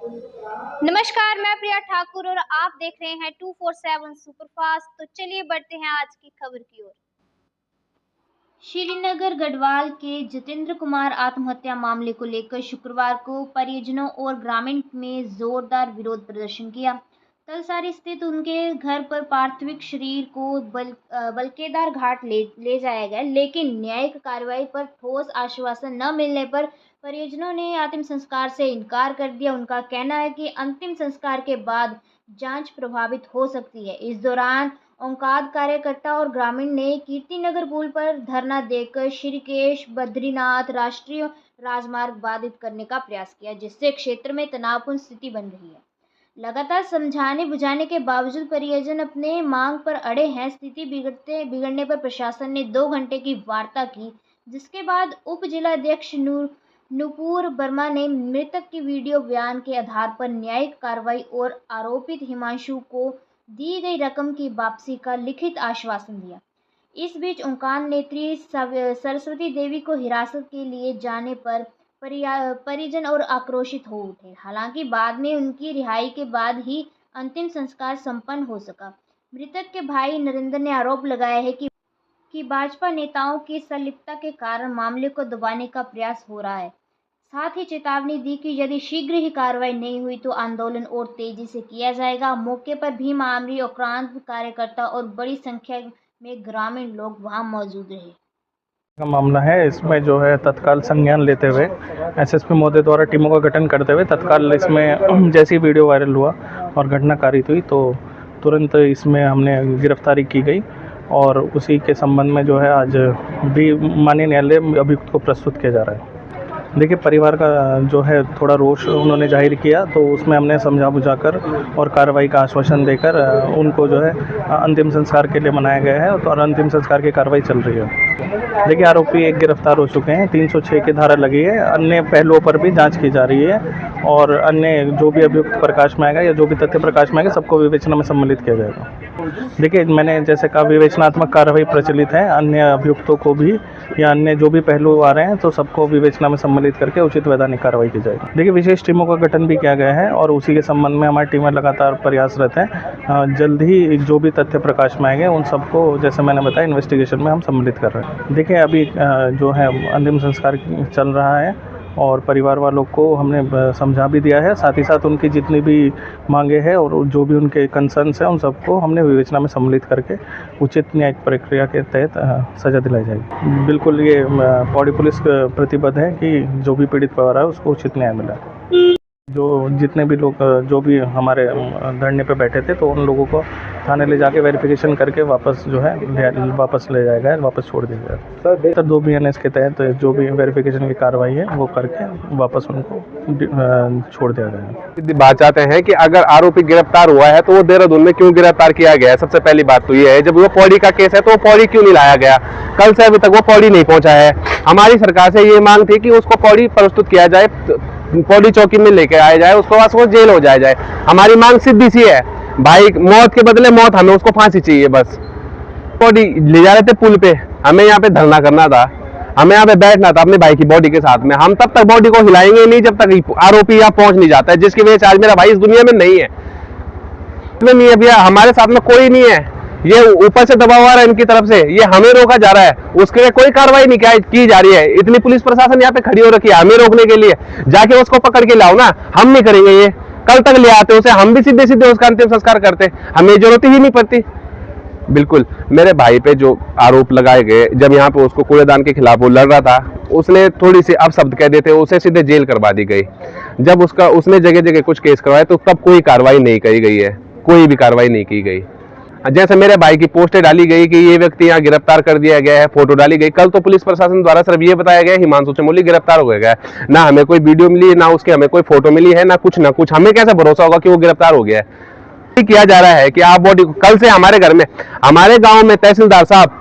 नमस्कार, मैं प्रिया ठाकुर और आप देख रहे हैं 247 सुपरफास्ट। तो चलिए बढ़ते हैं आज की खबर की ओर। श्रीनगर गढ़वाल के जितेंद्र कुमार आत्महत्या मामले को लेकर शुक्रवार को परिजनों और ग्रामीण में जोरदार विरोध प्रदर्शन किया। तलसारी स्थित उनके घर पर पार्थिव शरीर को बलकेदार घाट ले जाया गया, लेकिन न्यायिक कार्रवाई पर ठोस आश्वासन न मिलने पर परिजनों ने अंतिम संस्कार से इनकार कर दिया। उनका कहना है कि अंतिम संस्कार के बाद जांच प्रभावित हो सकती है। इस दौरान ओंकाद कार्यकर्ता और ग्रामीण ने कीर्तिनगर पुल पर धरना देकर ऋषिकेश बद्रीनाथ राष्ट्रीय राजमार्ग बाधित करने का प्रयास किया, जिससे क्षेत्र में तनावपूर्ण स्थिति बन रही है। लगातार समझाने बुझाने के बावजूद परिजन अपने मांग पर अड़े हैं। स्थिति बिगड़ने पर प्रशासन ने 2 घंटे की वार्ता की, जिसके बाद उप जिलाध्यक्ष नुपुर वर्मा ने मृतक की वीडियो बयान के आधार पर न्यायिक कार्रवाई और आरोपित हिमांशु को दी गई रकम की वापसी का लिखित आश्वासन दिया। इस बीच ओंकार नेत्री सरस्वती देवी को हिरासत के लिए जाने पर परिजन और आक्रोशित हो उठे। हालांकि बाद में उनकी रिहाई के बाद ही अंतिम संस्कार संपन्न हो सका। मृतक के भाई नरेंद्र ने आरोप लगाया है कि भाजपा नेताओं की संलिप्तता के कारण मामले को दबाने का प्रयास हो रहा है। साथ ही चेतावनी दी कि यदि शीघ्र ही कार्रवाई नहीं हुई तो आंदोलन और तेजी से किया जाएगा। मौके पर भीम आर्मी, उक्रांत कार्यकर्ता और बड़ी संख्या में ग्रामीण लोग वहां मौजूद रहे। का मामला है। इसमें जो है तत्काल संज्ञान लेते हुए एसएसपी महोदय द्वारा टीमों का गठन करते हुए तत्काल इसमें जैसी वीडियो वायरल हुआ और घटना कारित हुई तो तुरंत इसमें हमने गिरफ्तारी की गई और उसी के संबंध में जो है आज भी माननीय न्यायालय में अभियुक्त को प्रस्तुत किया जा रहा है। देखिए, परिवार का जो है थोड़ा रोष उन्होंने जाहिर किया तो उसमें हमने समझा बुझाकर और कार्रवाई का आश्वासन देकर उनको जो है अंतिम संस्कार के लिए मनाया गया है और अंतिम संस्कार की कार्रवाई चल रही है। देखिए, आरोपी एक गिरफ्तार हो चुके हैं, 306 की धारा लगी है, अन्य पहलुओं पर भी जांच की जा रही है और अन्य जो भी अभियुक्त प्रकाश में आएगा या जो भी तथ्य प्रकाश में आएगा सबको विवेचना में सम्मिलित किया जाएगा। देखिए, मैंने जैसे कहा विवेचनात्मक कार्रवाई प्रचलित है, अन्य अभियुक्तों को भी या अन्य जो भी पहलू आ रहे हैं तो सबको विवेचना में सम्मिलित करके उचित वैधानिक कार्रवाई की जाएगी। देखिए, विशेष टीमों का गठन भी किया गया है और उसी के संबंध में हमारी टीमें लगातार प्रयासरत हैं। जल्द ही जो भी तथ्य प्रकाश में आएंगे उन सबको जैसे मैंने बताया इन्वेस्टिगेशन में हम सम्मिलित कर रहे हैं। देखिए, अभी जो है अंतिम संस्कार चल रहा है और परिवार वालों को हमने समझा भी दिया है, साथ ही साथ उनकी जितनी भी मांगे हैं और जो भी उनके कंसर्न्स हैं उन सबको हमने विवेचना में सम्मिलित करके उचित न्यायिक प्रक्रिया के तहत सज़ा दिलाई जाएगी। बिल्कुल, ये पौड़ी पुलिस प्रतिबद्ध है कि जो भी पीड़ित परिवार है उसको उचित न्याय मिला। जो जितने भी लोग जो भी हमारे धरने पे बैठे थे तो उन लोगों को थाने ले जाके वेरिफिकेशन करके वापस जो है वापस ले जाएगा, वापस छोड़ दिया जाएगा। सर 2 BNS के तहत जो भी वेरिफिकेशन की कार्रवाई है वो करके वापस उनको छोड़ दिया जाएगा। बात चाहते हैं कि अगर आरोपी गिरफ्तार हुआ है तो वो देहरादून में क्यों गिरफ्तार किया गया है। सबसे पहली बात तो ये है, जब वो पौड़ी का केस है तो वो पौड़ी क्यों नहीं लाया गया। कल से अभी तक वो पौड़ी नहीं पहुंचा है। हमारी सरकार से ये मांग थी कि उसको पौड़ी प्रस्तुत किया जाए, पौड़ी चौकी में लेके आया जाए, उसको पास वो जेल हो जाए। हमारी मांग सीधी सी है भाई, मौत के बदले मौत, हमें उसको फांसी चाहिए बस। पौड़ी ले जा रहे थे पुल पे, हमें यहाँ पे धरना करना था, हमें यहाँ पे बैठना था अपने भाई की बॉडी के साथ में। हम तब तक बॉडी को हिलाएंगे नहीं जब तक आरोपी यहाँ पहुंच नहीं जाता है, जिसकी वजह से आज मेरा भाई इस दुनिया में नहीं है। नहीं है भैया, हमारे साथ में कोई नहीं है, ये ऊपर से दबाव आ रहा है इनकी तरफ से, ये हमें रोका जा रहा है, उसके लिए कोई कार्रवाई नहीं की जा रही है। इतनी पुलिस प्रशासन यहाँ पे खड़ी हो रखी है हमें रोकने के लिए, जाके उसको पकड़ के लाओ ना। हम नहीं करेंगे, ये कल तक ले आते उसे, हम भी सीधे सीधे उसका अंतिम संस्कार करते, हमें जरूरत ही नहीं पड़ती। बिल्कुल, मेरे भाई पे जो आरोप लगाए गए, जब यहाँ पे उसको कूड़ेदान के खिलाफ वो लड़ रहा था, उसने थोड़ी सी अपशब्द कह देते, उसे सीधे जेल करवा दी गई। जब उसने जगह जगह कुछ केस करवाए तो तब कोई कार्रवाई नहीं की गई है, कोई भी कार्रवाई नहीं की गई। जैसे मेरे भाई की पोस्टें डाली गई कि ये व्यक्ति यहाँ गिरफ्तार कर दिया गया है, फोटो डाली गई, कल तो पुलिस प्रशासन द्वारा सिर्फ ये बताया गया हिमांशु चमोली गिरफ्तार हो गया है। ना हमें कोई वीडियो मिली है, ना उसके हमें कोई फोटो मिली है, ना कुछ। हमें कैसे भरोसा होगा कि वो गिरफ्तार हो गया है। किया जा रहा है कि आप बॉडी, कल से हमारे घर में, हमारे गाँव में तहसीलदार साहब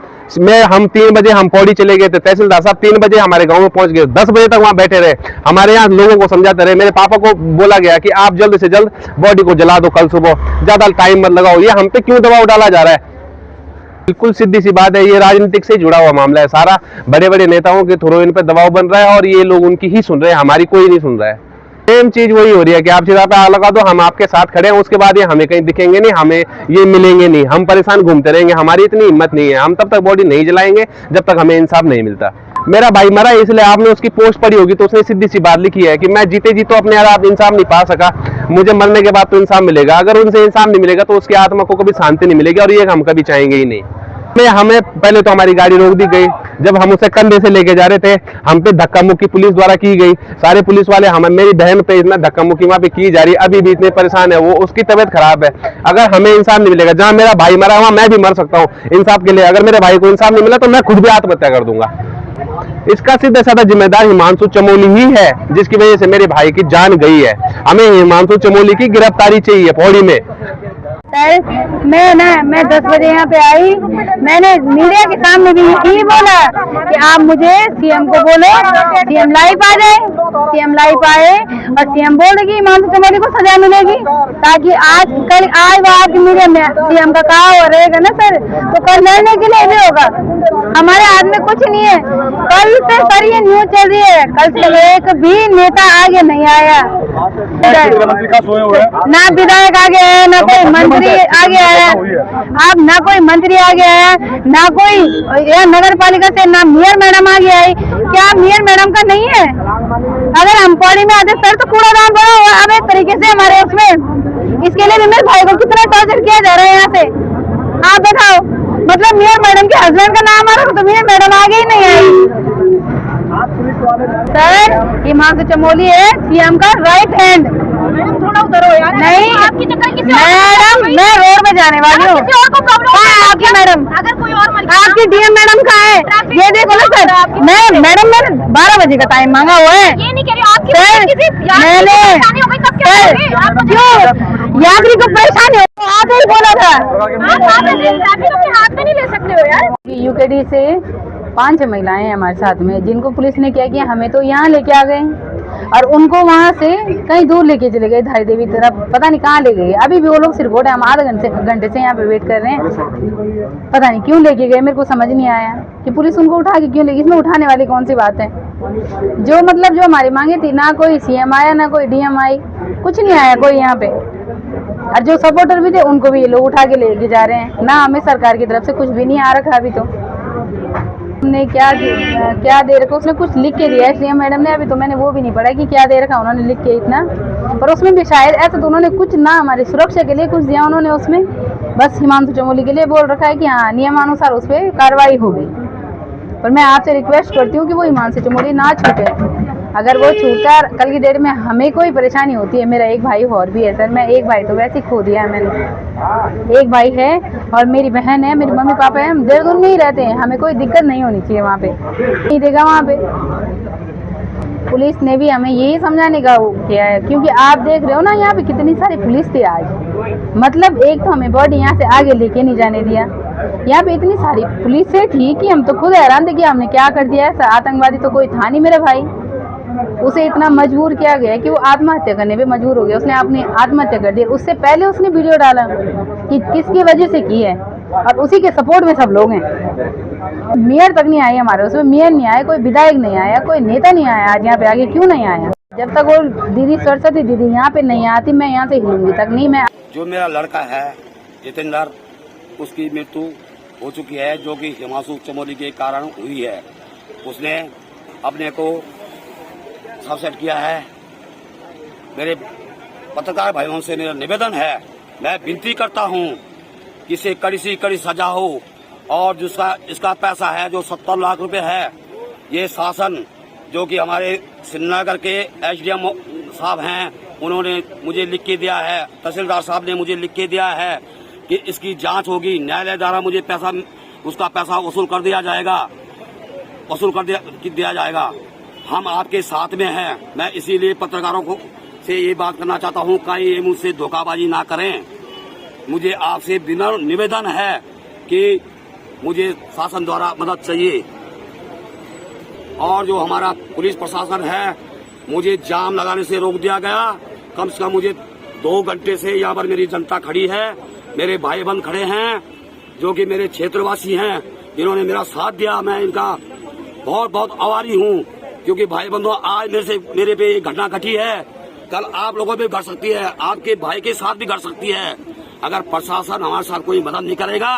हम 3 बजे हम पौड़ी चले गए थे, तहसीलदार साहब 3 बजे हमारे गांव में पहुंच गए, 10 बजे तक वहां बैठे रहे, हमारे यहाँ लोगों को समझाते रहे। मेरे पापा को बोला गया कि आप जल्द से जल्द बॉडी को जला दो कल सुबह, ज्यादा टाइम मत लगाओ। ये हम पे क्यों दबाव डाला जा रहा है। बिल्कुल सीधी सी बात है, ये राजनीतिक से जुड़ा हुआ मामला है सारा, बड़े बड़े नेताओं के थ्रू इन पे दबाव बन रहा है और ये लोग उनकी ही सुन रहे हैं, हमारी कोई नहीं सुन रहा है। सेम चीज वही हो रही है कि आप सीधा पे लगा दो, हम आपके साथ खड़े हैं, उसके बाद ये हमें कहीं दिखेंगे नहीं, हमें ये मिलेंगे नहीं, हम परेशान घूमते रहेंगे। हमारी इतनी हिम्मत नहीं है, हम तब तक बॉडी नहीं जलाएंगे जब तक हमें इंसाफ नहीं मिलता। मेरा भाई मरा, इसलिए आपने उसकी पोस्ट पढ़ी होगी तो उसने सीधी सी बात लिखी है कि मैं जीते जी तो अपने आप इंसाफ नहीं पा सका, मुझे मरने के बाद तो इंसाफ मिलेगा। अगर उनसे इंसाफ नहीं मिलेगा तो उसकी आत्मा को कभी शांति नहीं मिलेगी, और ये हम कभी चाहेंगे ही नहीं। हमें पहले तो हमारी गाड़ी रोक दी गई, जब हम उसे कंधे से लेके जा रहे थे, हम पे धक्का मुक्की पुलिस द्वारा की गई। सारे पुलिस वाले मेरी बहन पे इतना धक्का मुक्की वहां पे की जा रही है, अभी भी इतने परेशान है वो, उसकी तबीयत खराब है। अगर हमें इंसाफ नहीं मिलेगा, जहां मेरा भाई मरा वहां मैं भी मर सकता हूँ इंसाफ के लिए। अगर मेरे भाई को इंसाफ नहीं मिला तो मैं खुद भी आत्महत्या कर दूंगा। इसका सीधा साधा जिम्मेदार हिमांशु चमोली ही है, जिसकी वजह से मेरे भाई की जान गई है। हमें हिमांशु चमोली की गिरफ्तारी चाहिए पौड़ी में। सर मैं 10 बजे यहाँ पे आई, मैंने मीडिया के सामने भी यही बोला कि आप मुझे सीएम को बोलो, सीएम लाइव आ जाए। सीएम लाइव आए और सीएम बोल रहे कि हिमांशु चमोली को सजा मिलेगी, ताकि आज मीडिया में सीएम का कहा हो रहेगा ना सर, तो कल लड़ने के लिए भी होगा। हमारे हाथ में कुछ नहीं है। कल से सर ये न्यूज चल रही है, कल से एक भी नेता आगे नहीं आया, ना विधायक आगे आया, ना कोई मंत्री आगे आया, आप ना कोई मंत्री आगे आया, ना कोई नगर पालिका से ना मेयर मैडम आगे आई। क्या मेयर मैडम का नहीं है? अगर हम पौड़ी में आते सर तो कूड़ादान बना हुआ अब एक तरीके से हमारे उसमें, इसके लिए भी मेरे भाई को कितना टॉर्चर किया जा रहा है यहाँ से, आप बताओ। मतलब मेयर मैडम के हस्बैंड का नाम आ रहा तो मेयर मैडम आगे ही नहीं आई। सर हिमांशु चमोली है सीएम का राइट हैंड। थोड़ा उधर हो यार। नहीं आपकी मैडम, मैं रोड में जाने वाली हूँ। आपकी मैडम, अगर कोई और आपकी डीएम मैडम कहाँ है? ये देखो ना सर, मैं मैडम मैंने 12 बजे का टाइम मांगा हुआ है। ये नहीं कह रही आपकी मैंने क्यों यात्री को परेशानी हो, आगे ही बोला था। हाथ में नहीं ले सकते हो यार। यूकेडी से 5 महिलाएं हैं हमारे साथ में, जिनको पुलिस ने क्या किया, हमें तो यहाँ लेके आ गए और उनको वहाँ से कहीं दूर लेके चले गए, धारी देवी तरफ, पता नहीं कहाँ ले गए। अभी भी वो लोग सिरकोट है, हम आधे घंटे से यहाँ पे वेट कर रहे हैं, पता नहीं क्यों लेके गए, मेरे को समझ नहीं आया कि पुलिस उनको उठा के क्यों लेगी। इसमें उठाने वाली कौन सी बात है? जो मतलब जो हमारी मांगे थी, ना कोई सीएम आया, ना कोई डीएम आई, कुछ नहीं आया कोई यहाँ पे। और जो सपोर्टर भी थे उनको भी ये लोग उठा के लेके जा रहे हैं, ना हमें सरकार की तरफ से कुछ भी नहीं आ रखा अभी तो। हमने क्या दे रखा, उसने कुछ लिख के दिया है सीएम मैडम ने, अभी तो मैंने वो भी नहीं पढ़ा कि क्या दे रखा उन्होंने लिख के इतना। पर उसमें भी शायद ऐसा तो उन्होंने कुछ ना हमारी सुरक्षा के लिए कुछ दिया उन्होंने उसमें, बस हिमांशु चमोली के लिए बोल रखा है कि हाँ नियमानुसार उस पर कार्रवाई होगी। पर मैं आपसे रिक्वेस्ट करती हूँ कि वो हिमांशु चमोली ना छूटे। अगर वो छूटा, कल की डेट में हमें कोई परेशानी होती है। मेरा एक भाई और भी है सर, मैं एक भाई तो वैसे ही खो दिया है मैंने, एक भाई है और मेरी बहन है, मेरे मम्मी पापा है, हम देहरादून में ही रहते हैं, हमें कोई दिक्कत नहीं होनी चाहिए वहाँ पे, नहीं देगा वहाँ पे। पुलिस ने भी हमें यही समझाने का किया है, क्योंकि आप देख रहे हो ना यहाँ पे कितनी सारी पुलिस थी आज, मतलब एक तो हमें बॉडी यहाँ से आगे लेके नहीं जाने दिया, यहाँ पे इतनी सारी पुलिस थी कि हम तो खुद हैरान थे कि हमने क्या कर दिया ऐसा। आतंकवादी तो कोई था नहीं मेरा भाई, उसे इतना मजबूर किया गया कि वो आत्महत्या करने पे मजबूर हो गया, उसने अपनी आत्महत्या कर दी। उससे पहले उसने वीडियो डाला कि किसकी वजह से की है, और उसी के सपोर्ट में सब लोग हैं। मेयर तक नहीं आए हमारे उसमें, मेयर नहीं आया, कोई विधायक नहीं आया, कोई नेता नहीं आया आज यहाँ पे आगे। क्यों नहीं आया? जब तक वो दीदी सरस्वती दीदी यहाँ पे नहीं आती मैं यहाँ से हिलूंगी तक नहीं। मैं जो मेरा लड़का है जितेंद्र, उसकी मृत्यु हो चुकी है, जो कि हिमांशु चमोली के कारण हुई है। उसने अपने को सुसाइड किया है। मेरे पत्रकार भाइयों से मेरा निवेदन है, मैं विनती करता हूं कि इसे कड़ी से कड़ी सजा हो, और जिसका इसका पैसा है जो 70 लाख रुपए है, ये शासन जो कि हमारे श्रीनगर के एसडीएम साहब हैं, उन्होंने मुझे लिख के दिया है, तहसीलदार साहब ने मुझे लिख के दिया है कि इसकी जांच होगी, न्यायालय द्वारा मुझे उसका पैसा वसूल कर दिया जाएगा। हम आपके साथ में हैं। मैं इसीलिए पत्रकारों को से ये बात करना चाहता हूँ, कहीं ये मुझसे धोखाबाजी ना करें। मुझे आपसे विनम्र निवेदन है कि मुझे शासन द्वारा मदद चाहिए, और जो हमारा पुलिस प्रशासन है, मुझे जाम लगाने से रोक दिया गया। कम से कम मुझे 2 घंटे से यहाँ पर मेरी जनता खड़ी है, मेरे भाई बहन खड़े हैं जो कि मेरे क्षेत्रवासी हैं, जिन्होंने मेरा साथ दिया। मैं इनका बहुत बहुत आभारी हूँ, क्योंकि भाई बंधुओं आज मेरे पे ये घटना घटी है, कल आप लोगों पे घट सकती है, आपके भाई के साथ भी घट सकती है। अगर प्रशासन हमारे साथ कोई मदद नहीं करेगा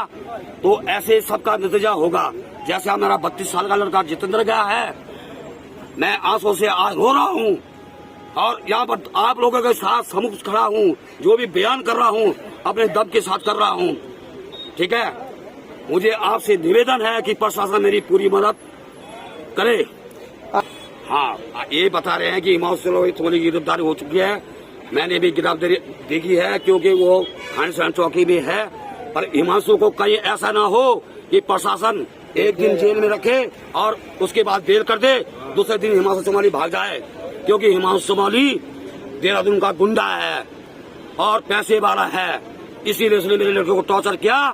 तो ऐसे सबका नतीजा होगा। जैसे हमारा 32 साल का लड़का जितेंद्र गया है, मैं आंसू से आज रो रहा हूँ और यहाँ पर आप लोगों के साथ सम्मुख खड़ा हूँ, जो भी बयान कर रहा हूँ अपने दम के साथ कर रहा हूँ। ठीक है, मुझे आपसे निवेदन है कि प्रशासन मेरी पूरी मदद करे। हाँ, ये बता रहे हैं कि हिमांशु चमोली की गिरफ्तारी हो चुकी है। मैंने भी गिरफ्तारी देखी है क्योंकि वो खान चौकी में है। पर हिमांशु को कहीं ऐसा ना हो कि प्रशासन एक दिन जेल में रखे और उसके बाद बेल कर दे, दूसरे दिन हिमांशु चमोली भाग जाए, क्योंकि हिमांशु चमोली देहरादून का गुंडा है और पैसे वाला है। इसीलिए उसने मेरे लड़के को टॉर्चर किया,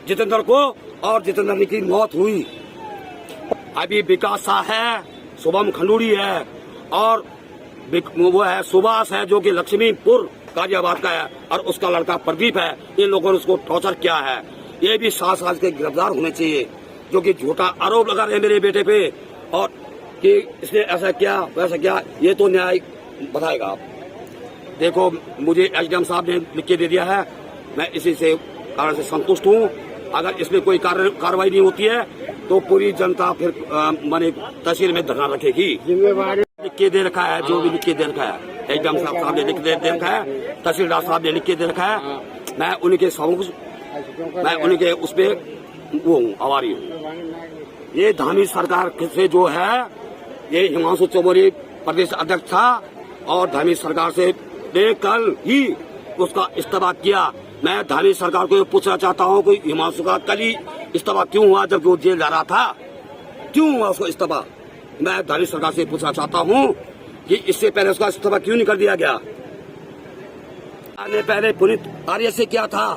जितेंद्र को, और जितेंद्र की मौत हुई। अभी विकास शाह है, शुभम खंडूरी है और वो है सुभाष है जो कि लक्ष्मीपुर गाजियाबाद का है, और उसका लड़का प्रदीप है। इन लोगों ने उसको टॉर्चर किया है। ये भी 7 साल के गिरफ्तार होने चाहिए, जो कि झूठा आरोप लगा रहे हैं मेरे बेटे पे, और कि इसने ऐसा किया वैसा किया। ये तो न्याय बताएगा। आप देखो, मुझे एसडीएम साहब ने लिख के दे दिया है, मैं इसी से कारण से संतुष्ट हूँ। अगर इसमें कोई कार्रवाई नहीं होती है तो पूरी जनता फिर माने तहसील में धरना रखेगी। लिख के दे रखा है, जो भी लिख के दे रखा है, एसडीएम साहब ने लिख के दे रखा है, तहसीलदार साहब ने लिख के दे रखा है। मैं उनके मैं उनके उस पर वो हूँ, आभारी हूँ। ये धामी सरकार से जो है, ये हिमांशु चमोली प्रदेश अध्यक्ष था और धामी सरकार से कल ही उसका इस्तीफा किया। मैं धामी सरकार को पूछना चाहता हूँ कि हिमांशु का कल ही इस्तीफा क्यों हुआ, जबकि वो जेल जा रहा था? क्यों हुआ उसको इस्तीफा? मैं धामी सरकार से पूछना चाहता हूँ कि इससे पहले उसका इस्तीफा क्यों नहीं कर दिया गया? ने पहले पुनीत आर्य से किया था,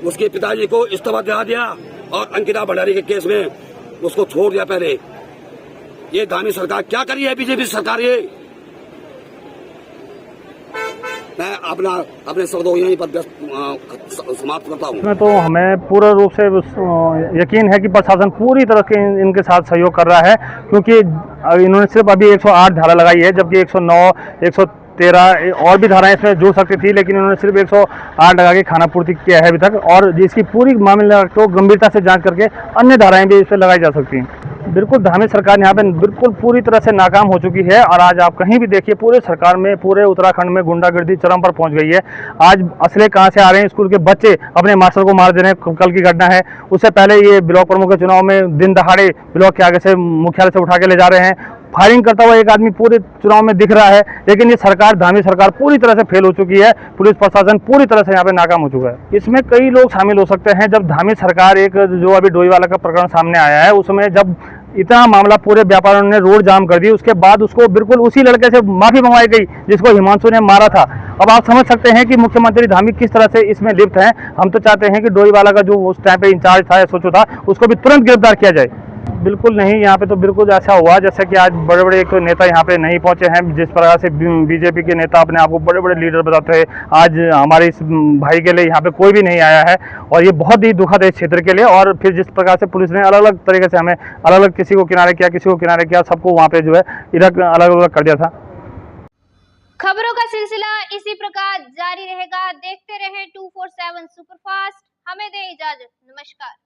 उसके पिताजी को इस्तीफा दिला दिया और अंकिता भंडारी के केस में उसको छोड़ दिया पहले। ये धामी सरकार क्या करी है, बीजेपी सरकार? ये मैं अपने शब्दों यहीं पर समाप्त करता हूँ। तो हमें पूर्ण रूप से यकीन है कि प्रशासन पूरी तरह के इनके साथ सहयोग कर रहा है, क्योंकि इन्होंने सिर्फ अभी 108 धारा लगाई है, जबकि 109, 113 और भी धाराएं इसमें जुड़ सकती थी, लेकिन इन्होंने सिर्फ 108 लगा के खाना पूर्ति किया है अभी तक। और जिसकी पूरी मामले को गंभीरता से जांच करके अन्य धाराएं भी इस पर लगाई जा सकती हैं। बिल्कुल धामी सरकार यहाँ पे बिल्कुल पूरी तरह से नाकाम हो चुकी है। और आज आप कहीं भी देखिए, पूरे सरकार में, पूरे उत्तराखंड में गुंडागर्दी चरम पर पहुंच गई है। आज असले कहाँ से आ रहे हैं? स्कूल के बच्चे अपने मास्टर को मार दे रहे हैं। कल की घटना है, उससे पहले ये ब्लॉक प्रमुख के चुनाव में दिन दहाड़े ब्लॉक के आगे से मुख्यालय से उठा के ले जा रहे हैं। फायरिंग करता हुआ एक आदमी पूरे चुनाव में दिख रहा है। लेकिन ये सरकार, धामी सरकार पूरी तरह से फेल हो चुकी है। पुलिस प्रशासन पूरी तरह से यहाँ पे नाकाम हो चुका है। इसमें कई लोग शामिल हो सकते हैं। जब धामी सरकार, एक जो अभी डोईवाला का प्रकरण सामने आया है, उसमें जब इतना मामला पूरे व्यापारियों ने रोड जाम कर दी, उसके बाद उसको बिल्कुल उसी लड़के से माफी मंगवाई गई जिसको हिमांशु ने मारा था। अब आप समझ सकते हैं कि मुख्यमंत्री धामी किस तरह से इसमें लिप्त हैं। हम तो चाहते हैं कि डोईवाला का जो उस टाइम पे इंचार्ज था, एसओचओ था, उसको भी तुरंत गिरफ्तार किया जाए। बिल्कुल नहीं, यहाँ पे तो बिल्कुल ऐसा हुआ जैसे कि आज बड़े बड़े एक तो नेता यहाँ पे नहीं पहुंचे हैं। जिस प्रकार से बीजेपी के नेता अपने आप को बड़े बड़े लीडर बताते हैं, आज हमारे इस भाई के लिए यहाँ पे कोई भी नहीं आया है, और ये बहुत ही दुखद है इस क्षेत्र के लिए। और फिर जिस प्रकार से पुलिस ने अलग अलग तरीके से हमें अलग अलग, किसी को किनारे किया, किसी को किनारे किया, सबको वहाँ पे जो है इधर अलग अलग कर दिया था। खबरों का सिलसिला इसी प्रकार जारी रहेगा। देखते रहे 247 सुपरफास्ट। हमें दे इजाजत। नमस्कार।